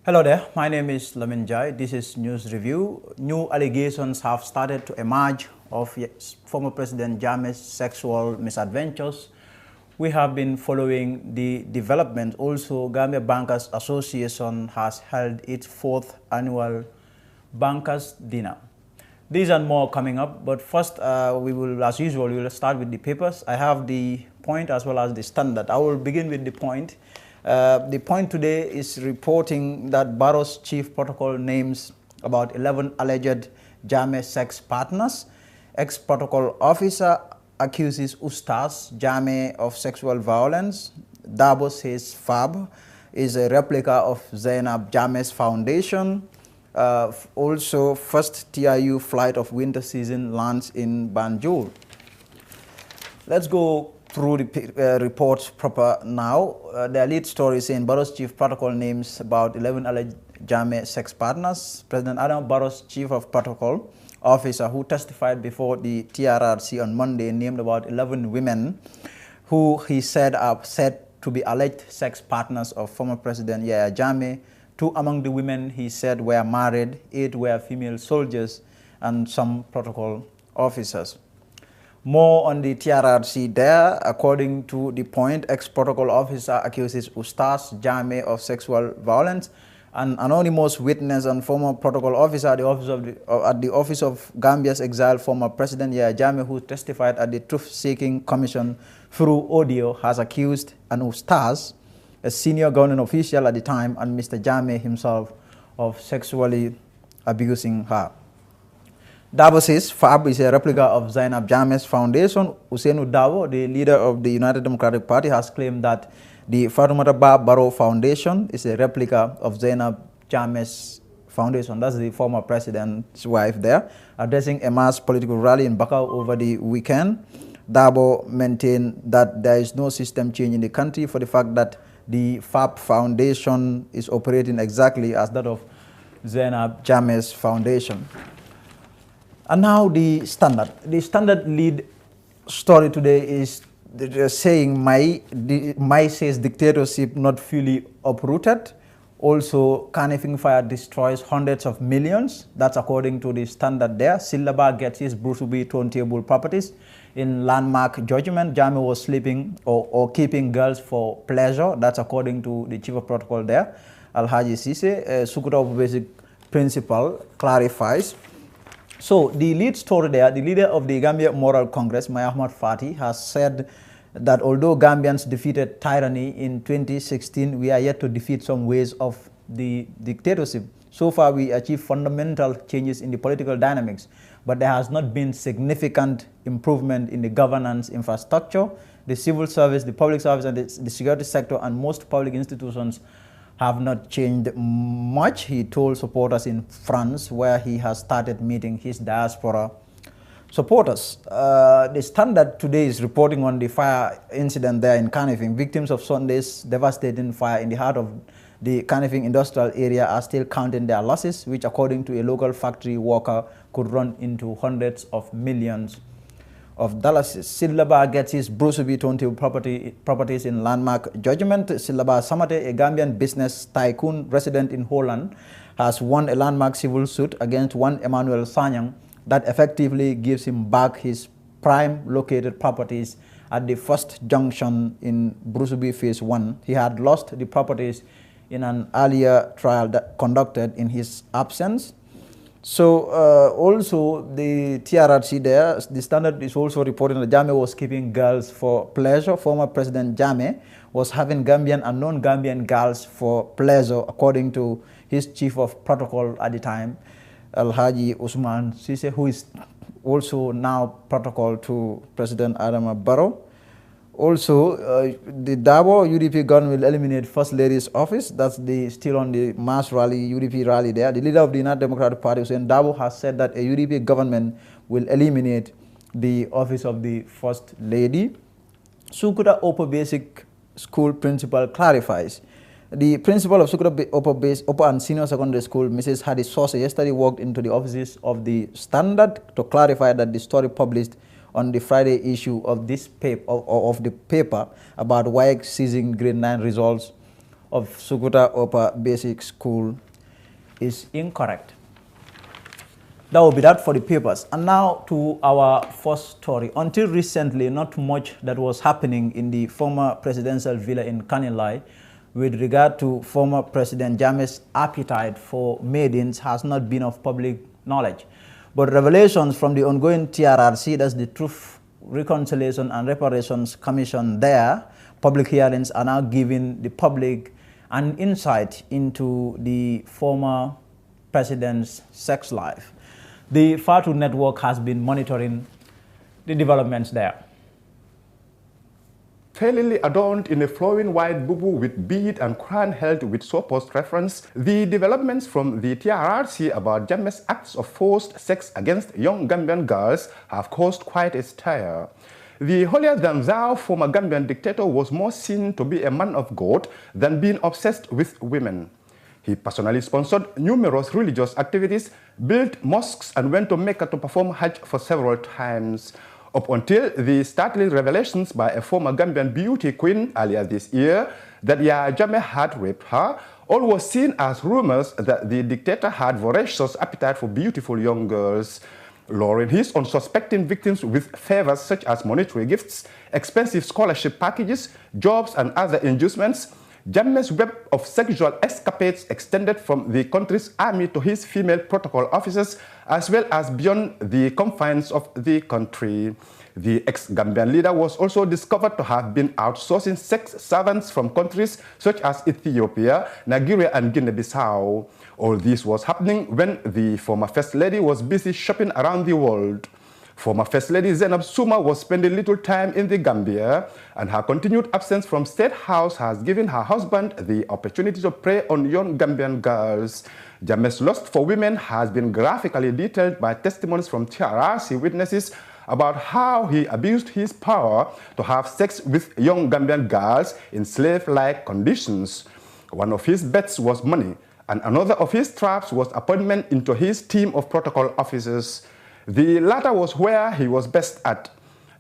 Hello there, my name is Lamin Jai. This is News Review. New allegations have started to emerge of former President Jammeh's sexual misadventures. We have been following the development. Also, Gambia Bankers Association has held its 4th annual Bankers Dinner. These and more coming up, but first we will, as usual, we will start with the papers. I have the Point as well as the Standard. I will begin with the Point. The Point today is reporting that Barrow's chief protocol names about 11 alleged Jammeh sex partners. Ex-protocol officer accuses Ustaz Jammeh of sexual violence. Dabo says FAB is a replica of Zainab Jammeh's foundation. Also, first TIU flight of winter season lands in Banjul. Let's go through the reports proper now. The lead story is saying Barrow's chief protocol names about 11 alleged Jammeh sex partners. President Adam Barrow's chief of protocol officer who testified before the TRRC on Monday named about 11 women who he said are said to be alleged sex partners of former President Yahya Jammeh. 2 among the women he said were married, 8 were female soldiers, and some protocol officers. More on the TRRC there. According to the Point, ex-protocol officer accuses Ustaz Jammeh of sexual violence. An anonymous witness and former protocol officer at the office of Gambia's exiled former President Yahya Jammeh, who testified at the Truth-Seeking Commission through audio, has accused an Ustaz, a senior government official at the time, and Mr. Jammeh himself of sexually abusing her. Dabo says FAB is a replica of Zainab Jammeh's foundation. Usainu Dabo, the leader of the United Democratic Party, has claimed that the Fatoumata Bah Barrow Foundation is a replica of Zainab Jammeh's foundation. That's the former president's wife there. Addressing a mass political rally in Bakau over the weekend, Dabo maintained that there is no system change in the country for the fact that the FAB Foundation is operating exactly as that of Zainab Jammeh's foundation. And now the Standard. The Standard lead story today is saying my says dictatorship not fully uprooted. Also, Kanifing fire destroys hundreds of millions. That's according to the Standard there. Silaba gets his Brusubi turntable properties. In landmark judgment, Jammeh was sleeping or keeping girls for pleasure. That's according to the chief of protocol there. Alhaji Sise, Sukuta basic principle, clarifies. So the lead story there, the leader of the Gambia Moral Congress, Maya Ahmad Fati, has said that although Gambians defeated tyranny in 2016, we are yet to defeat some ways of the dictatorship. So far, we achieved fundamental changes in the political dynamics, but there has not been significant improvement in the governance infrastructure, the civil service, the public service, and the security sector, and most public institutions have not changed much, he told supporters in France, where he has started meeting his diaspora supporters. The Standard today is reporting on the fire incident there in Kanifing. Victims of Sunday's devastating fire in the heart of the Kanifing industrial area are still counting their losses, which according to a local factory worker could run into hundreds of millions of dollars. Silaba gets his Brusubi turntable properties in landmark judgment. Silaba Samate, a Gambian business tycoon resident in Holland, has won a landmark civil suit against one Emmanuel Sanyang that effectively gives him back his prime located properties at the first junction in Brusubi Phase 1. He had lost the properties in an earlier trial that conducted in his absence. So also the TRRC there, the Standard is also reporting that Jammeh was keeping girls for pleasure. Former President Jammeh was having Gambian and non-Gambian girls for pleasure, according to his chief of protocol at the time, Alhaji Usman Sise, who is also now protocol to President Adama Barrow. Also, the Dabo UDP government will eliminate First Lady's office. That's still on the mass rally, UDP rally there. The leader of the United Democratic Party, Hussein Dabo, has said that a UDP government will eliminate the office of the First Lady. Sukuta Upper Basic School principal clarifies. The principal of Sukuta Upper and Senior Secondary School, Mrs. Hadi Sosa, yesterday walked into the offices of the Standard to clarify that the story published on the Friday issue of this paper, of the paper about WAEC seizing grade 9 results of Sukuta Upper Basic School is incorrect. That will be that for the papers. And now to our first story. Until recently, not much that was happening in the former presidential villa in Kanilai with regard to former President Jammeh's appetite for maidens has not been of public knowledge. But revelations from the ongoing TRRC, that's the Truth, Reconciliation and Reparations Commission there, public hearings are now giving the public an insight into the former president's sex life. The Fatu Network has been monitoring the developments there. Fairly adorned in a flowing white bubu with bead and crown held with supposed reference, the developments from the TRRC about Jammeh's acts of forced sex against young Gambian girls have caused quite a stir. The holier-than-thou former Gambian dictator was more seen to be a man of God than being obsessed with women. He personally sponsored numerous religious activities, built mosques, and went to Mecca to perform Hajj for several times. Up until the startling revelations by a former Gambian beauty queen earlier this year that Yahya Jammeh had raped her, all was seen as rumors that the dictator had voracious appetite for beautiful young girls, luring his unsuspecting victims with favors such as monetary gifts, expensive scholarship packages, jobs, and other inducements. Jammeh's web of sexual escapades extended from the country's army to his female protocol officers, as well as beyond the confines of the country. The ex-Gambian leader was also discovered to have been outsourcing sex servants from countries such as Ethiopia, Nigeria, and Guinea-Bissau. All this was happening when the former First Lady was busy shopping around the world. Former First Lady Zainab Suma was spending little time in the Gambia, and her continued absence from State House has given her husband the opportunity to prey on young Gambian girls. Jammeh's lust for women has been graphically detailed by testimonies from TRRC witnesses about how he abused his power to have sex with young Gambian girls in slave-like conditions. One of his bets was money, and another of his traps was appointment into his team of protocol officers. The latter was where he was best at.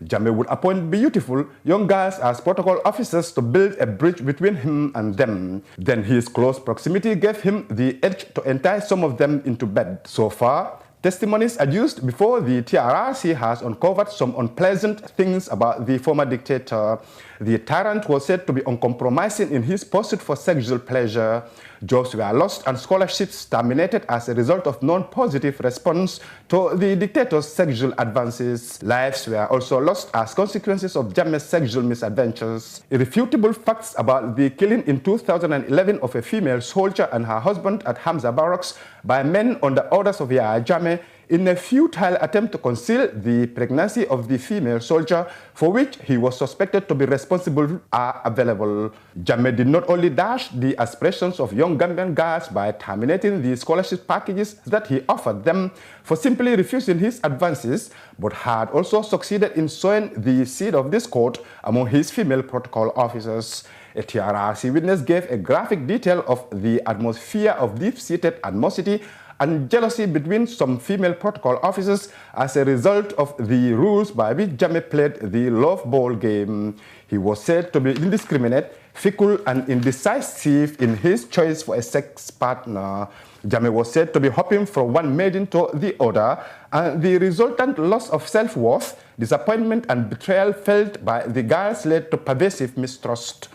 Jammeh would appoint beautiful young girls as protocol officers to build a bridge between him and them. Then his close proximity gave him the edge to entice some of them into bed. So far, testimonies adduced before the TRRC has uncovered some unpleasant things about the former dictator. The tyrant was said to be uncompromising in his pursuit for sexual pleasure. Jobs were lost and scholarships terminated as a result of non-positive response to the dictator's sexual advances. Lives were also lost as consequences of Jammeh's sexual misadventures. Irrefutable facts about the killing in 2011 of a female soldier and her husband at Hamza Barracks by men under orders of Yahya Jammeh in a futile attempt to conceal the pregnancy of the female soldier for which he was suspected to be responsible are available. Jammeh did not only dash the aspirations of young Gambian girls by terminating the scholarship packages that he offered them for simply refusing his advances, but had also succeeded in sowing the seed of discord among his female protocol officers. A TRRC witness gave a graphic detail of the atmosphere of deep-seated animosity and jealousy between some female protocol officers as a result of the rules by which Jammeh played the love ball game. He was said to be indiscriminate, fickle, and indecisive in his choice for a sex partner. Jammeh was said to be hopping from one maiden to the other, and the resultant loss of self-worth, disappointment, and betrayal felt by the girls led to pervasive mistrust.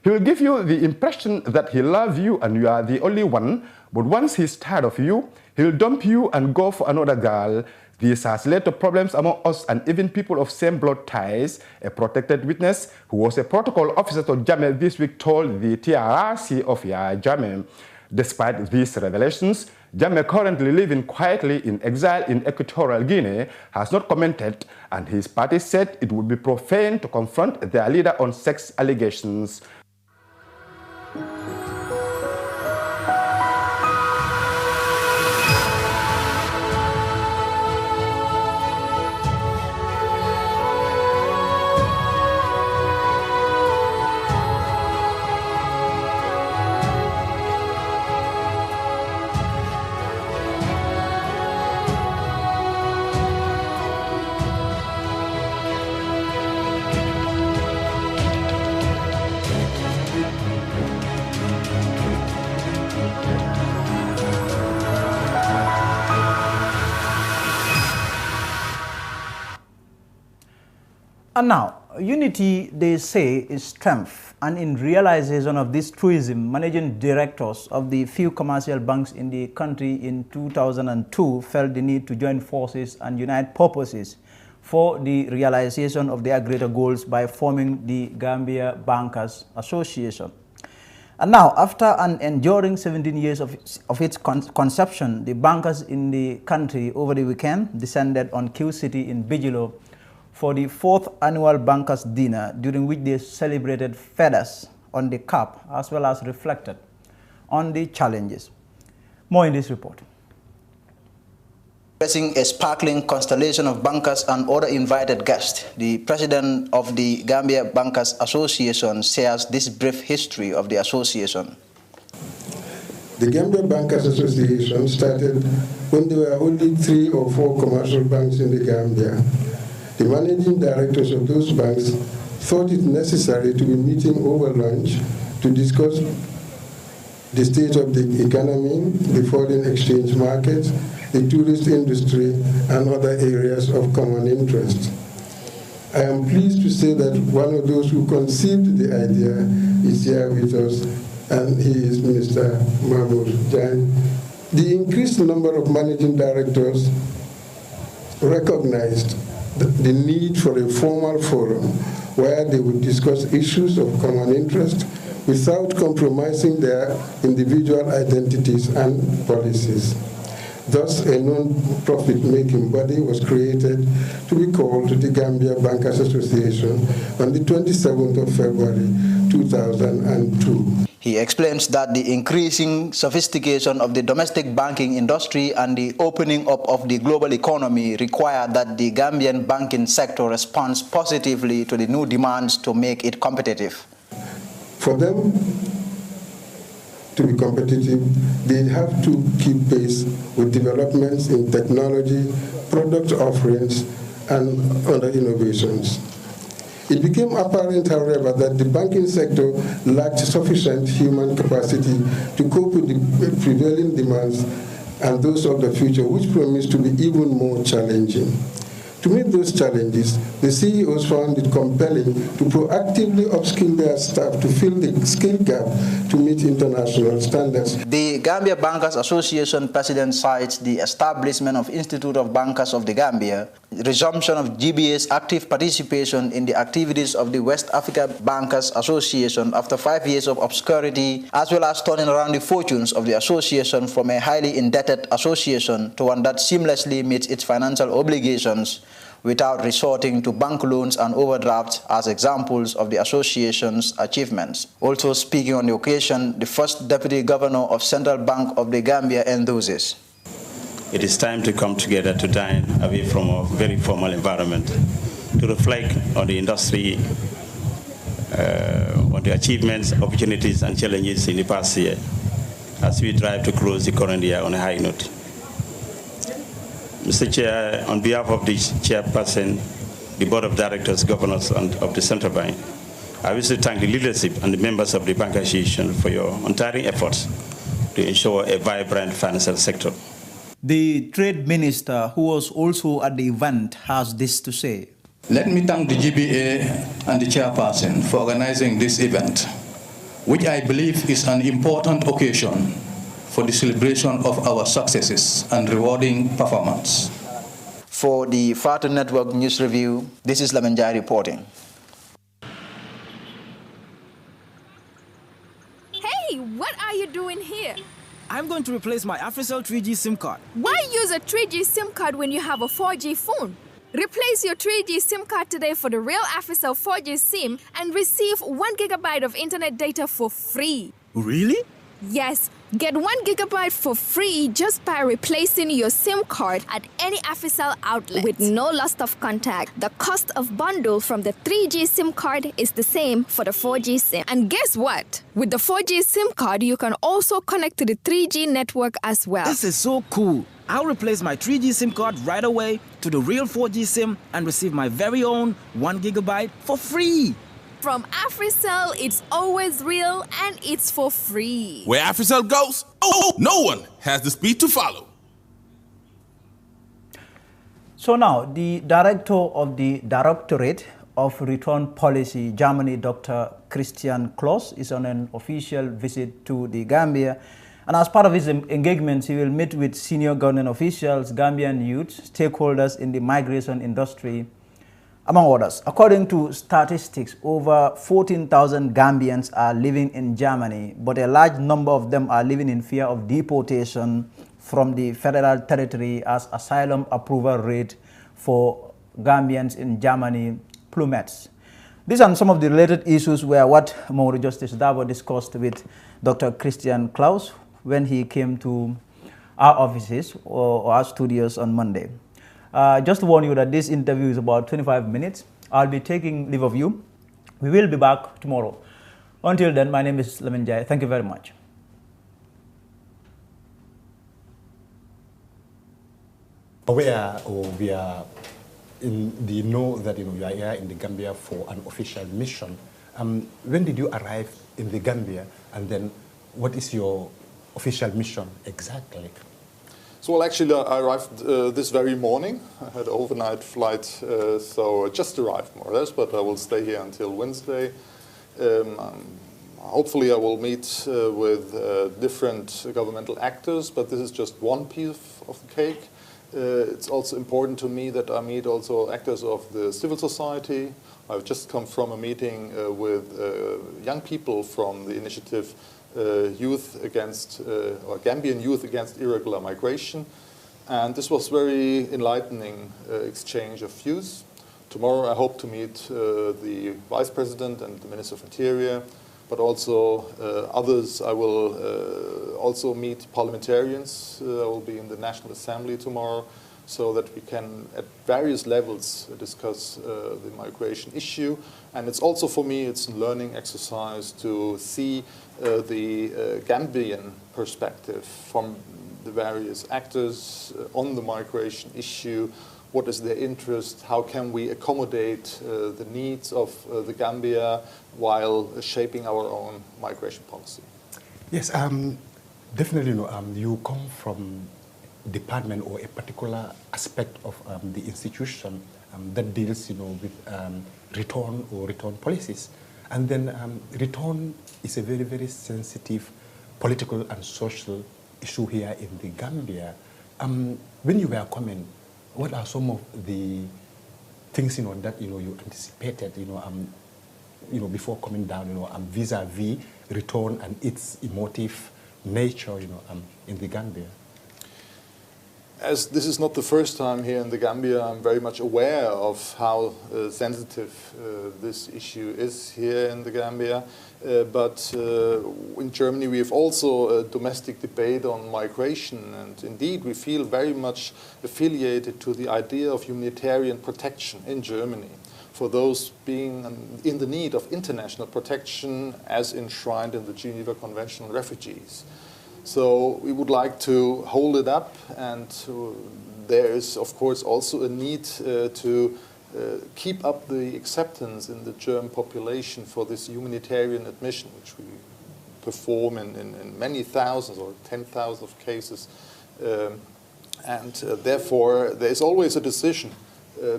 He will give you the impression that he loves you and you are the only one, but once he's tired of you, he'll dump you and go for another girl. This has led to problems among us and even people of same blood ties. A protected witness who was a protocol officer to Jammeh this week told the TRRC of Yahya Jammeh. Despite these revelations, Jammeh, currently living quietly in exile in Equatorial Guinea, has not commented, and his party said it would be profane to confront their leader on sex allegations. And now, unity, they say, is strength. And in realization of this truism, managing directors of the few commercial banks in the country in 2002 felt the need to join forces and unite purposes for the realization of their greater goals by forming the Gambia Bankers Association. And now, after an enduring 17 years of its conception, the bankers in the country over the weekend descended on Q City in Bijilo for the 4th annual Bankers Dinner, during which they celebrated feathers on the cap as well as reflected on the challenges. More in this report. Addressing a sparkling constellation of bankers and other invited guests, the president of the Gambia Bankers Association shares this brief history of the association. The Gambia Bankers Association started when there were only 3 or 4 commercial banks in the Gambia. The managing directors of those banks thought it necessary to be meeting over lunch to discuss the state of the economy, the foreign exchange market, the tourist industry, and other areas of common interest. I am pleased to say that one of those who conceived the idea is here with us, and he is Mr. Mahmoud Jan. The increased number of managing directors recognized the need for a formal forum where they would discuss issues of common interest without compromising their individual identities and policies. Thus, a non-profit making body was created to be called the Gambia Bankers Association on the 27th of February 2002. He explains that the increasing sophistication of the domestic banking industry and the opening up of the global economy require that the Gambian banking sector responds positively to the new demands to make it competitive. For them to be competitive, they have to keep pace with developments in technology, product offerings, and other innovations. It became apparent, however, that the banking sector lacked sufficient human capacity to cope with the prevailing demands and those of the future, which promised to be even more challenging. To meet those challenges, the CEOs found it compelling to proactively upskill their staff to fill the skill gap to meet international standards. The Gambia Bankers Association president cites the establishment of Institute of Bankers of the Gambia, resumption of GBA's active participation in the activities of the West Africa Bankers Association after 5 years of obscurity, as well as turning around the fortunes of the association from a highly indebted association to one that seamlessly meets its financial obligations without resorting to bank loans and overdrafts as examples of the association's achievements. Also speaking on the occasion, the first Deputy Governor of Central Bank of the Gambia endorses. It is time to come together to dine away from a very formal environment, to reflect on the industry, on the achievements, opportunities, and challenges in the past year, as we drive to close the current year on a high note. Mr. Chair, on behalf of the Chairperson, the Board of Directors, Governors of the Central Bank, I wish to thank the leadership and the members of the Bank Association for your untiring efforts to ensure a vibrant financial sector. The Trade Minister, who was also at the event, has this to say. Let me thank the GBA and the Chairperson for organizing this event, which I believe is an important occasion for the celebration of our successes and rewarding performance. For the Fatu Network News Review, this is Lamenjai reporting. Hey, what are you doing here? I'm going to replace my AfriCell 3G SIM card. Why use a 3G SIM card when you have a 4G phone? Replace your 3G SIM card today for the real AfriCell 4G SIM and receive 1 GB of internet data for free. Really? Yes, get 1 GB for free just by replacing your SIM card at any AfriCell outlet. With no loss of contact, the cost of bundle from the 3G SIM card is the same for the 4G SIM. And guess what? With the 4G SIM card, you can also connect to the 3G network as well. This is so cool. I'll replace my 3G SIM card right away to the real 4G SIM and receive my very own 1 GB for free. From AfriCell, it's always real and it's for free. Where AfriCell goes, no one has the speed to follow. So now, the director of the Directorate of Return Policy, Germany, Dr. Christian Klaus, is on an official visit to the Gambia. And as part of his engagements, he will meet with senior government officials, Gambian youth, stakeholders in the migration industry, among others. According to statistics, over 14,000 Gambians are living in Germany, but a large number of them are living in fear of deportation from the federal territory as asylum approval rate for Gambians in Germany plummets. These and some of the related issues were what Maori Justice Dabo discussed with Dr. Christian Klaus when he came to our offices or our studios on Monday. Just to warn you that this interview is about 25 minutes. I'll be taking leave of you. We will be back tomorrow. Until then, my name is Lamin Jai. Thank you very much. We are in the know that you are here in the Gambia for an official mission. When did you arrive in the Gambia, and then what is your official mission exactly? So, well, actually, I arrived this very morning. I had an overnight flight, so I just arrived more or less, but I will stay here until Wednesday. Hopefully, I will meet with different governmental actors, but this is just one piece of the cake. It's also important to me that I meet also actors of the civil society. I've just come from a meeting with young people from the initiative Youth Against, or Gambian Youth Against Irregular Migration. And this was very enlightening exchange of views. Tomorrow I hope to meet the Vice President and the Minister of Interior, but also others. I will also meet parliamentarians. I will be in the National Assembly tomorrow, so that we can, at various levels, discuss the migration issue. And it's also, for me, it's a learning exercise to see the Gambian perspective from the various actors on the migration issue. What is their interest? How can we accommodate the needs of the Gambia while shaping our own migration policy? Yes, definitely. You come from department or a particular aspect of the institution that deals, with return policies, and then return is a very, very sensitive political and social issue here in the Gambia. When you were coming, what are some of the things that you anticipated before coming down vis-a-vis return and its emotive nature in the Gambia? As this is not the first time here in the Gambia, I'm very much aware of how sensitive this issue is here in the Gambia. But in Germany we have also a domestic debate on migration, and indeed we feel very much affiliated to the idea of humanitarian protection in Germany for those being in the need of international protection as enshrined in the Geneva Convention on Refugees. So we would like to hold it up, and there is, of course, also a need to keep up the acceptance in the German population for this humanitarian admission, which we perform in many thousands or 10,000 of cases. And therefore, there is always a decision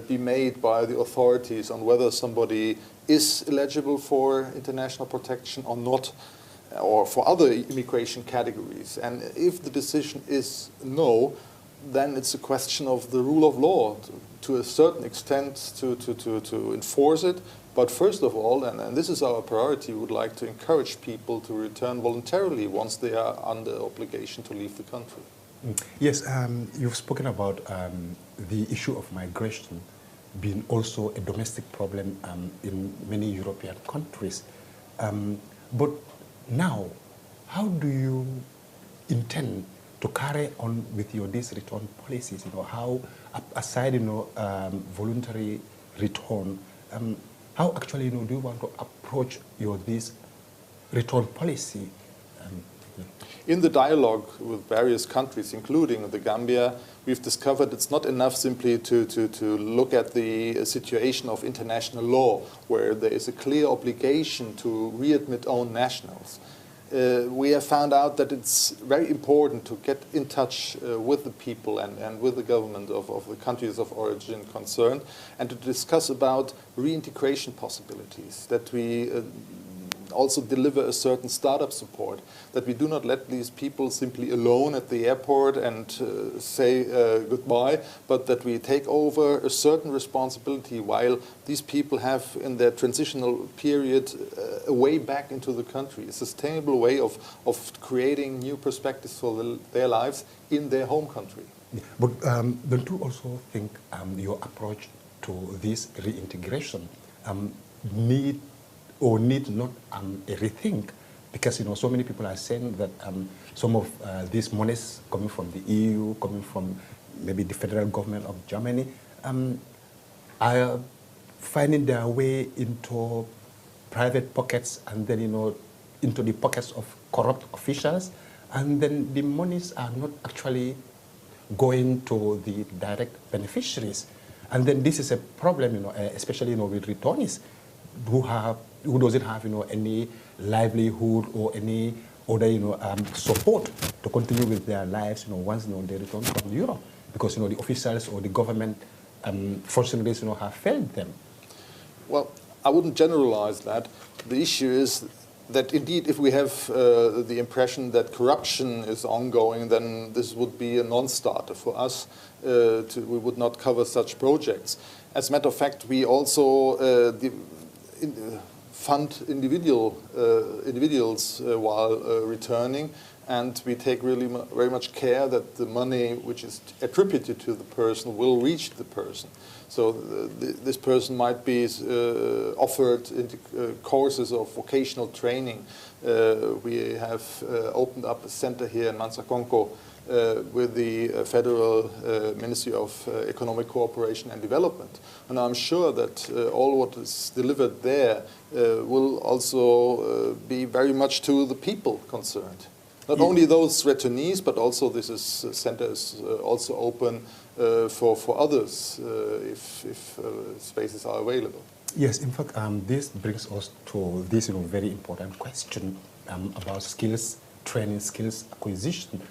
be made by the authorities on whether somebody is eligible for international protection or not, or for other immigration categories. And if the decision is no, then it's a question of the rule of law to a certain extent to enforce it. But first of all, and this is our priority, we would like to encourage people to return voluntarily once they are under obligation to leave the country. Yes, you've spoken about the issue of migration being also a domestic problem in many European countries. But now, how do you intend to carry on with these return policies? How, aside voluntary return, how actually do you want to approach this return policy? In the dialogue with various countries, including the Gambia, we've discovered it's not enough simply to look at the situation of international law, where there is a clear obligation to readmit own nationals. we have found out that it's very important to get in touch with the people and with the government of the countries of origin concerned, and to discuss about reintegration possibilities, that we also deliver a certain startup support, that we do not let these people simply alone at the airport and say goodbye, but that we take over a certain responsibility while these people have in their transitional period a way back into the country, a sustainable way of creating new perspectives for their lives in their home country. Yeah. But don't you also think your approach to this reintegration need not a rethink, because so many people are saying that some of these monies coming from the EU, coming from maybe the federal government of Germany, are finding their way into private pockets and then into the pockets of corrupt officials, and then the monies are not actually going to the direct beneficiaries, and then this is a problem, especially with returnees who doesn't have any livelihood or any other support to continue with their lives once they return from Europe, because the officials or the government functionaries have failed them. Well, I wouldn't generalize that. The issue is that indeed, if we have the impression that corruption is ongoing, then this would be a non-starter for us. We would not cover such projects. As a matter of fact, we also fund individuals while returning, and we take really very much care that the money which is attributed to the person will reach the person. So this person might be offered courses of vocational training. We have opened up a center here in Mansakonko with the Federal Ministry of Economic Cooperation and Development. And I'm sure that all what is delivered there will also be very much to the people concerned. Not only those returnees, but also this center is also open for others if spaces are available. Yes, in fact, this brings us to this very important question about skills training, skills acquisition.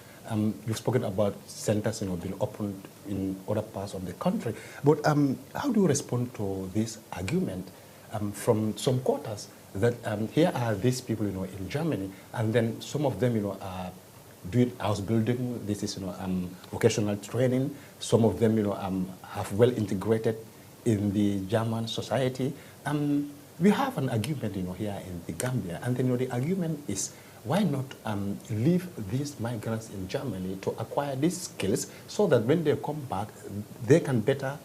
You've spoken about centers being opened in other parts of the country, but how do you respond to this argument from some quarters that here are these people in Germany, and then some of them are doing house building, this is vocational training, some of them have well integrated in the German society. We have an argument here in the Gambia, and then the argument is, why not leave these migrants in Germany to acquire these skills so that when they come back, they can better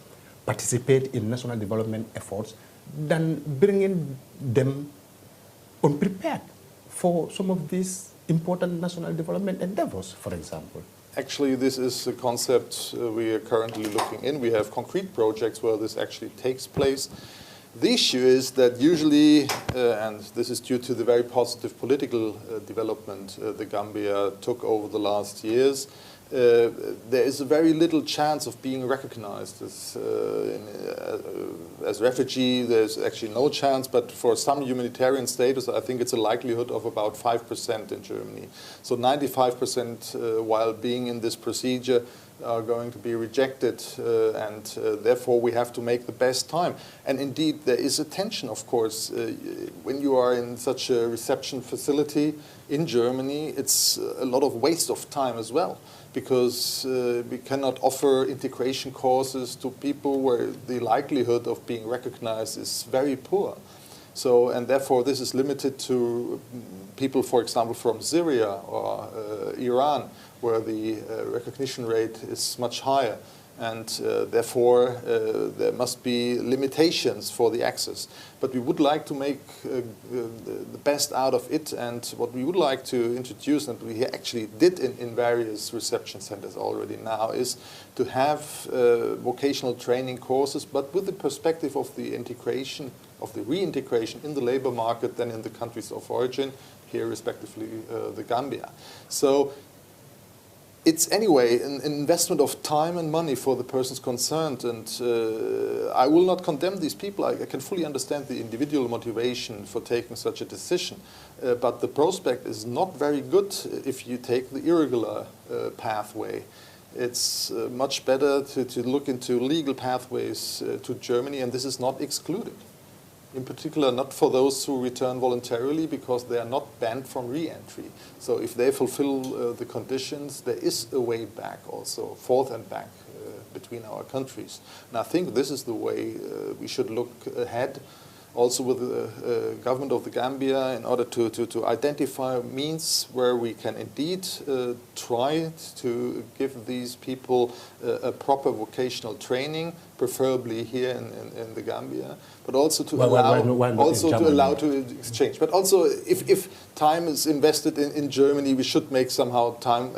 participate in national development efforts than bringing them unprepared for some of these important national development endeavors, for example? Actually, this is a concept we are currently looking in. We have concrete projects where this actually takes place. The issue is that usually, and this is due to the very positive political development the Gambia took over the last years, there is a very little chance of being recognized as refugee. There's actually no chance, but for some humanitarian status, I think it's a likelihood of about 5% in Germany. So 95% while being in this procedure are going to be rejected, and therefore we have to make the best time. And indeed, there is a tension, of course. When you are in such a reception facility in Germany, it's a lot of waste of time as well, because we cannot offer integration courses to people where the likelihood of being recognized is very poor. So, and therefore this is limited to people, for example, from Syria or Iran, where the recognition rate is much higher. And therefore there must be limitations for the access. But we would like to make the best out of it, and what we would like to introduce, and we actually did in various reception centers already now, is to have vocational training courses, but with the perspective of the integration, of the reintegration in the labor market than in the countries of origin, here respectively the Gambia. So it's anyway an investment of time and money for the persons concerned, and I will not condemn these people. I can fully understand the individual motivation for taking such a decision, but the prospect is not very good if you take the irregular pathway. It's much better to look into legal pathways to Germany, and this is not excluded. In particular, not for those who return voluntarily, because they are not banned from re-entry. So if they fulfill the conditions, there is a way back also, forth and back between our countries. And I think this is the way we should look ahead, also with the government of the Gambia, in order to identify means where we can indeed try to give these people a proper vocational training, preferably here in the Gambia, but also to allow to exchange. But also, if time is invested in Germany, we should make somehow time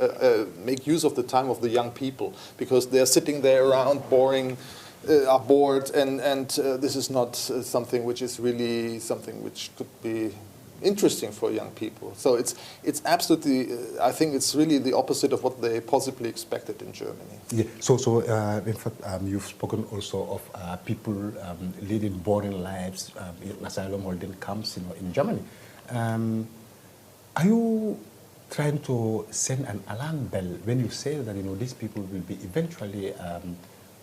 make use of the time of the young people, because they are sitting there around boring. Are bored, and this is not something which is really something which could be interesting for young people. So it's absolutely, I think it's really the opposite of what they possibly expected in Germany. Yeah. So in fact, you've spoken also of people leading boring lives in asylum holding camps, in Germany. Are you trying to send an alarm bell when you say that these people will be eventually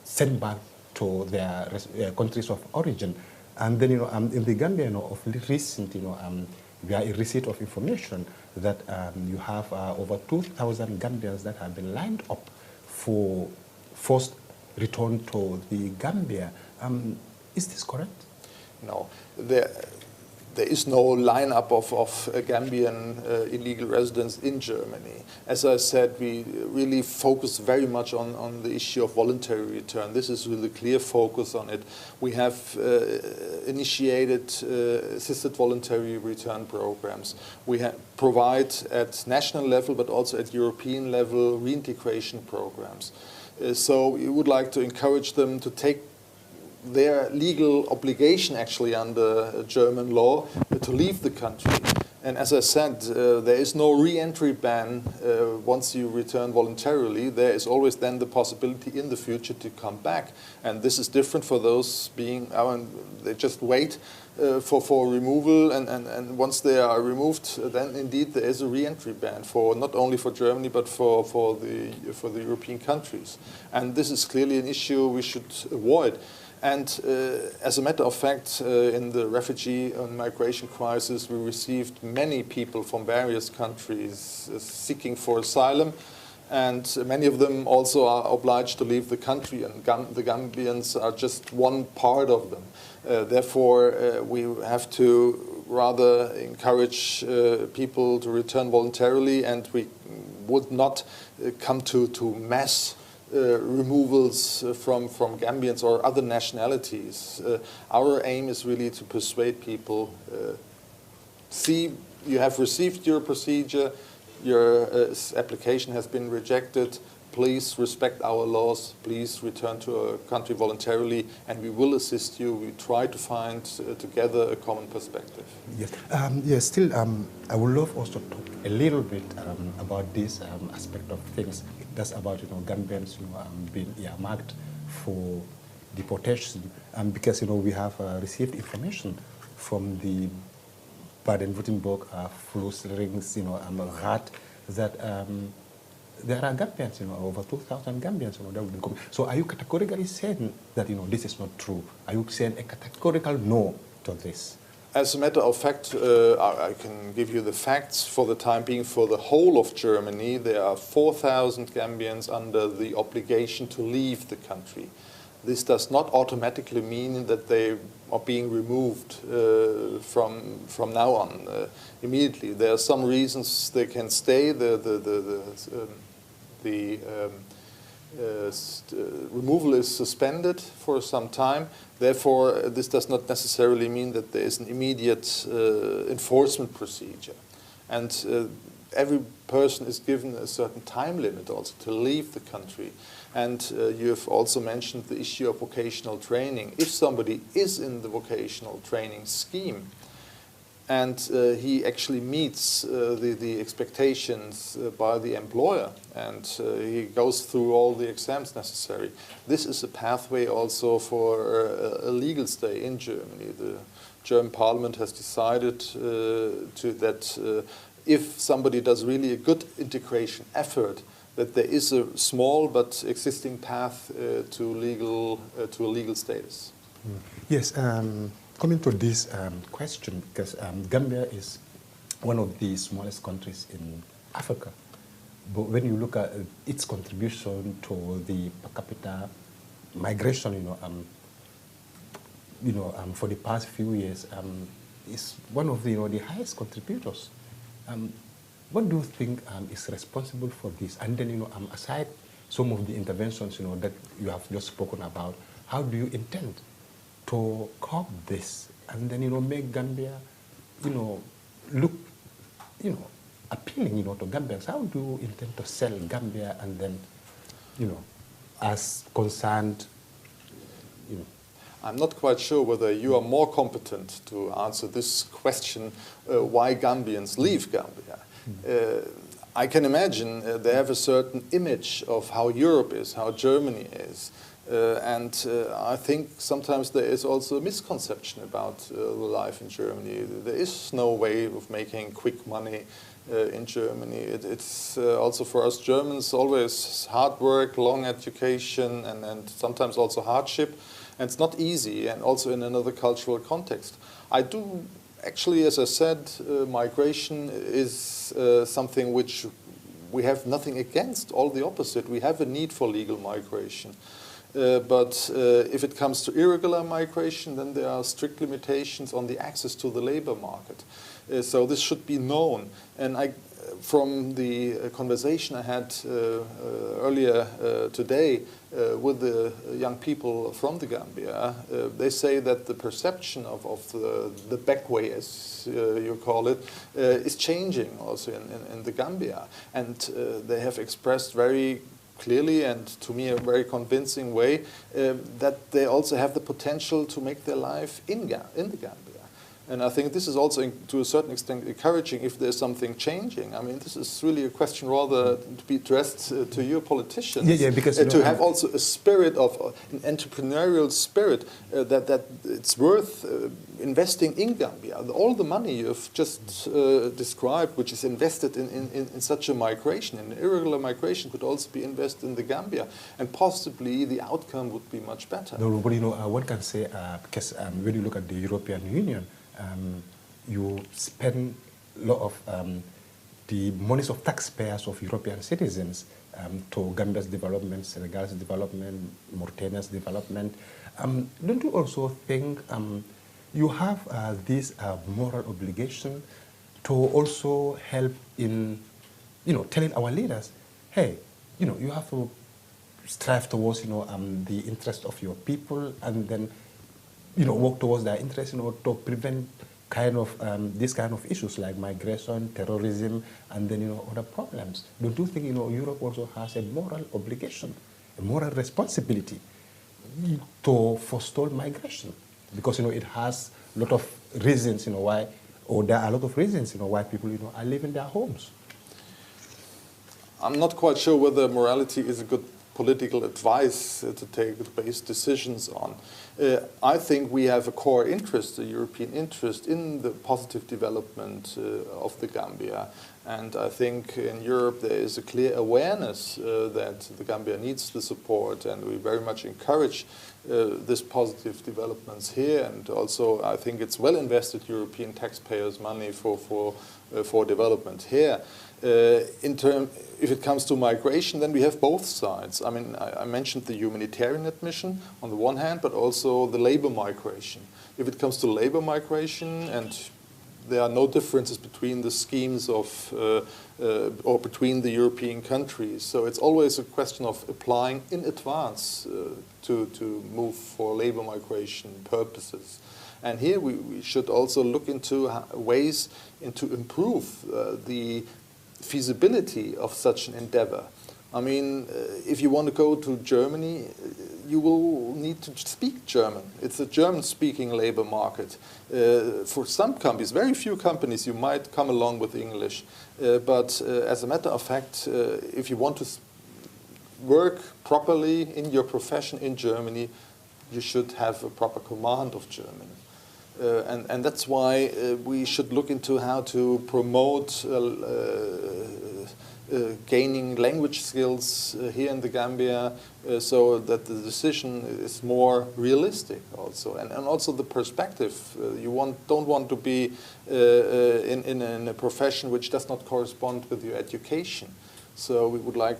sent back to their countries of origin? And then, in the Gambia, of recent, we are in receipt of information that you have over 2,000 Gambians that have been lined up for forced return to the Gambia. Is this correct? No. There is no lineup of Gambian illegal residents in Germany. As I said, we really focus very much on the issue of voluntary return. This is really clear focus on it. We have initiated assisted voluntary return programs. We provide at national level, but also at European level, reintegration programs. So we would like to encourage them to take their legal obligation, actually under German law, to leave the country. And as I said, there is no re-entry ban once you return voluntarily. There is always then the possibility in the future to come back. And this is different for those being, they just wait for removal, and once they are removed, then indeed there is a re-entry ban, for not only for Germany but for the European countries. And this is clearly an issue we should avoid. And as a matter of fact, in the refugee and migration crisis, we received many people from various countries seeking for asylum, and many of them also are obliged to leave the country, and the Gambians are just one part of them. Therefore, we have to rather encourage people to return voluntarily, and we would not come to mass removals from Gambians or other nationalities. Our aim is really to persuade people, see, you have received your procedure, your application has been rejected, please respect our laws, please return to a country voluntarily, and we will assist you. We try to find together a common perspective. Yes, yes. Still, I would love also to talk a little bit about this aspect of things. That's about Gambians being earmarked for deportation, because we have received information from the Baden-Württemberg Flussrings, Rat, that there are Gambians, over 2,000 Gambians, that will be coming. So are you categorically saying that, this is not true? Are you saying a categorical no to this? As a matter of fact, I can give you the facts for the time being. For the whole of Germany, there are 4,000 Gambians under the obligation to leave the country. This does not automatically mean that they are being removed from now on immediately. There are some reasons they can stay. The removal is suspended for some time. Therefore, this does not necessarily mean that there is an immediate enforcement procedure. And every person is given a certain time limit also to leave the country. And you have also mentioned the issue of vocational training. If somebody is in the vocational training scheme, and he actually meets the expectations by the employer, and he goes through all the exams necessary. This is a pathway also for a legal stay in Germany. The German parliament has decided that if somebody does really a good integration effort, that there is a small but existing path to a legal status. Yes, coming to this question, because Gambia is one of the smallest countries in Africa, but when you look at its contribution to the per capita migration, for the past few years, is one of the highest contributors. What do you think is responsible for this? And then, aside some of the interventions, that you have just spoken about, how do you intend to curb this and then, make Gambia, look, appealing, to Gambians? How do you intend to sell Gambia and then, as concerned, I'm not quite sure whether you are more competent to answer this question, why Gambians leave Gambia. I can imagine they have a certain image of how Europe is, how Germany is. And I think sometimes there is also a misconception about the life in Germany. There is no way of making quick money in Germany. It's also for us Germans always hard work, long education, and sometimes also hardship. And it's not easy, and also in another cultural context. I do actually, as I said, migration is something which we have nothing against, all the opposite. We have a need for legal migration. But if it comes to irregular migration, then there are strict limitations on the access to the labor market. So this should be known. And from the conversation I had earlier today with the young people from the Gambia, they say that the perception of the back way, as you call it, is changing also in the Gambia. And they have expressed very clearly and to me a very convincing way that they also have the potential to make their life in the Gambia. And I think this is also, to a certain extent, encouraging if there's something changing. I mean, this is really a question rather to be addressed to your politicians. Yeah, because to have also a spirit of an entrepreneurial spirit that it's worth investing in Gambia. All the money you've just described, which is invested in such a migration, in irregular migration, could also be invested in the Gambia, and possibly the outcome would be much better. No, but one can say, because when you look at the European Union, you spend a lot of the monies of taxpayers of European citizens to Gambia's development, Senegal's development, Mauritania's development. Don't you also think you have this moral obligation to also help in, telling our leaders, hey, you have to strive towards, the interest of your people, and then work towards their interests, to prevent this kind of issues like migration, terrorism, and then, other problems. Don't you think, Europe also has a moral obligation, a moral responsibility to forestall migration? Because, it has a lot of reasons, why, or there are a lot of reasons, why people, are leaving their homes. I'm not quite sure whether morality is a good political advice to take base decisions on. I think we have a core interest, a European interest, in the positive development of the Gambia. And I think in Europe there is a clear awareness that the Gambia needs the support, and we very much encourage this positive developments here. And also I think it's well invested European taxpayers' money for development here. If it comes to migration, then we have both sides. I mean, I mentioned the humanitarian admission on the one hand, but also the labor migration. If it comes to labor migration, and there are no differences between the schemes of or between the European countries, so it's always a question of applying in advance to move for labor migration purposes. And here we should also look into ways to improve the feasibility of such an endeavor. I mean, if you want to go to Germany, you will need to speak German. It's a German-speaking labor market. For some companies, very few companies, you might come along with English. But as a matter of fact, if you want to work properly in your profession in Germany, you should have a proper command of German. And that's why we should look into how to promote gaining language skills here in the Gambia so that the decision is more realistic also. And also the perspective. You don't want to be in a profession which does not correspond with your education. So we would like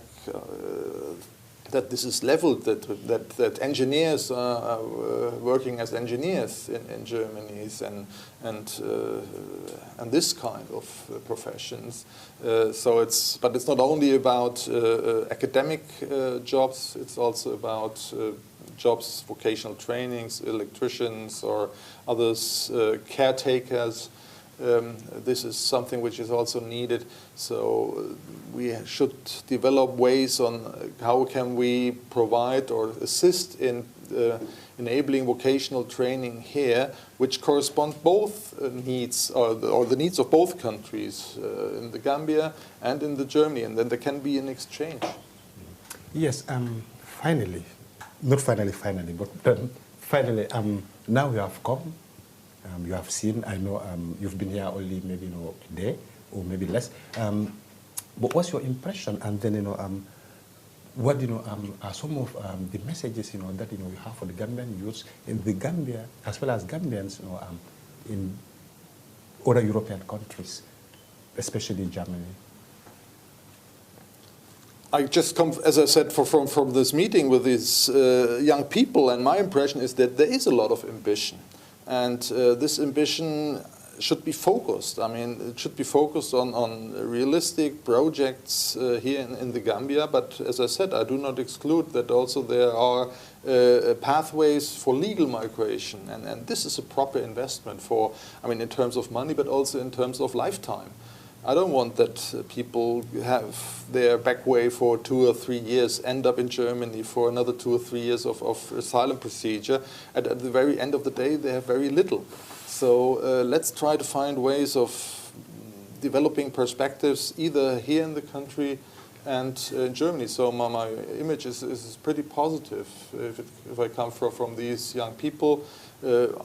that this is leveled, that engineers are working as engineers in Germany and this kind of professions. But it's not only about academic jobs, it's also about jobs, vocational trainings, electricians or others, caretakers. This is something which is also needed. So we should develop ways on how can we provide or assist in enabling vocational training here, which correspond both needs or the needs of both countries in the Gambia and in the Germany, and then there can be an exchange. Yes. Finally, not finally, but finally, now you have come. You have seen, I know you've been here only maybe a day or maybe less. But what's your impression? And then what are some of the messages that you have for the Gambian youths in the Gambia as well as Gambians in other European countries, especially Germany? I just come, as I said, from this meeting with these young people, and my impression is that there is a lot of ambition. And this ambition should be focused. I mean, it should be focused on realistic projects here in the Gambia. But as I said, I do not exclude that also there are pathways for legal migration. And this is a proper investment for, I mean, in terms of money, but also in terms of lifetime. I don't want that people have their back way for 2 or 3 years, end up in Germany for another 2 or 3 years of asylum procedure. And at the very end of the day, they have very little. So let's try to find ways of developing perspectives either here in the country and in Germany. So my image is pretty positive if I come from these young people.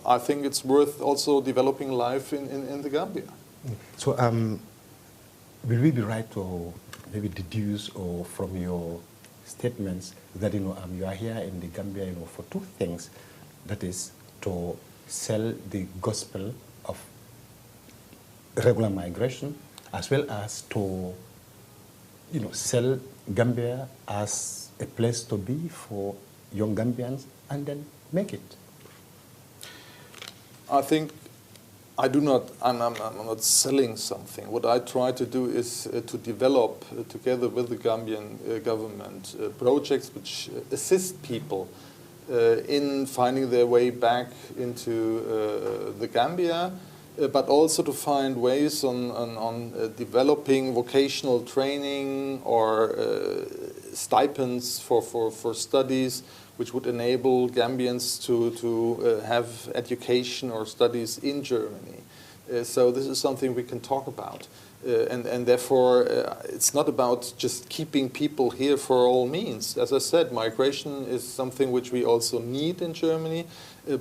I think it's worth also developing life in the Gambia. So will we be right to maybe deduce or from your statements that you are here in the Gambia for 2 things, that is to sell the gospel of regular migration as well as to sell Gambia as a place to be for young Gambians and then make it? I think I'm not selling something. What I try to do is to develop, together with the Gambian government, projects which assist people in finding their way back into the Gambia, but also to find ways on developing vocational training or stipends for studies which would enable Gambians to have education or studies in Germany. So this is something we can talk about. And therefore, it's not about just keeping people here for all means. As I said, migration is something which we also need in Germany,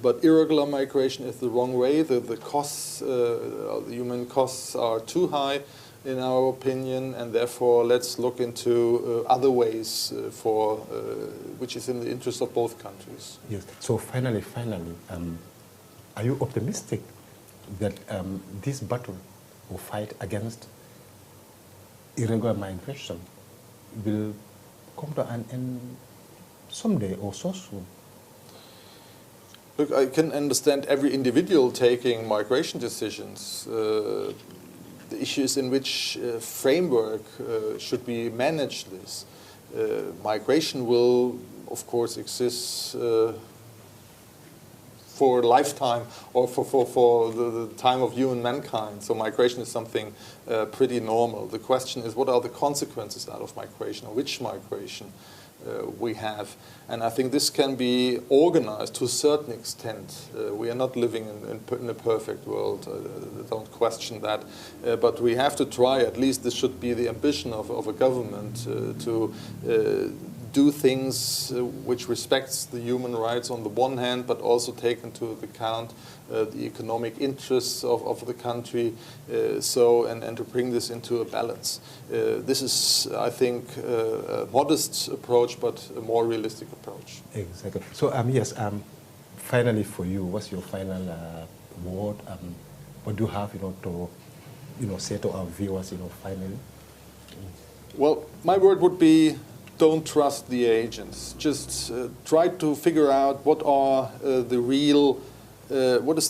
but irregular migration is the wrong way. The costs, the human costs are too high, in our opinion, and therefore let's look into other ways which is in the interest of both countries. Yes. So finally, are you optimistic that this battle or fight against irregular migration will come to an end someday or so soon? Look, I can understand every individual taking migration decisions. The issue is in which framework should we manage this. Migration will, of course, exist for a lifetime or for the time of human mankind. So migration is something pretty normal. The question is, what are the consequences out of migration, or which migration we have? And I think this can be organized to a certain extent. We are not living in a perfect world, don't question that. But we have to try, at least this should be the ambition of a government, to do things which respects the human rights on the one hand, but also take into account the economic interests of the country, and to bring this into a balance. This is, I think, a modest approach, but a more realistic approach. Exactly. So yes, finally for you, what's your final word? What do you have, to, say to our viewers, finally? Well, my word would be, don't trust the agents. Just try to figure out what is the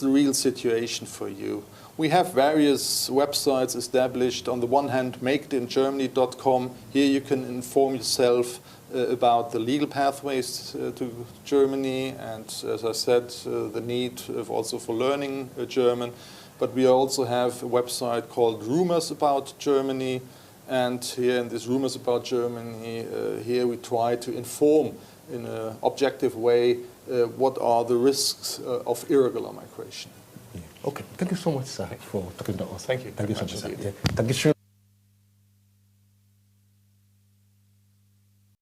real situation for you. We have various websites established. On the one hand, makeitInGermany.com. Here you can inform yourself about the legal pathways to Germany, and as I said, the need also for learning German. But we also have a website called Rumors About Germany. And here in this Rumors About Germany, here we try to inform in an objective way what are the risks of irregular migration. Okay, thank you so much, sir, for talking to us. Thank you. Thank you so much, sir. Yeah. Thank you.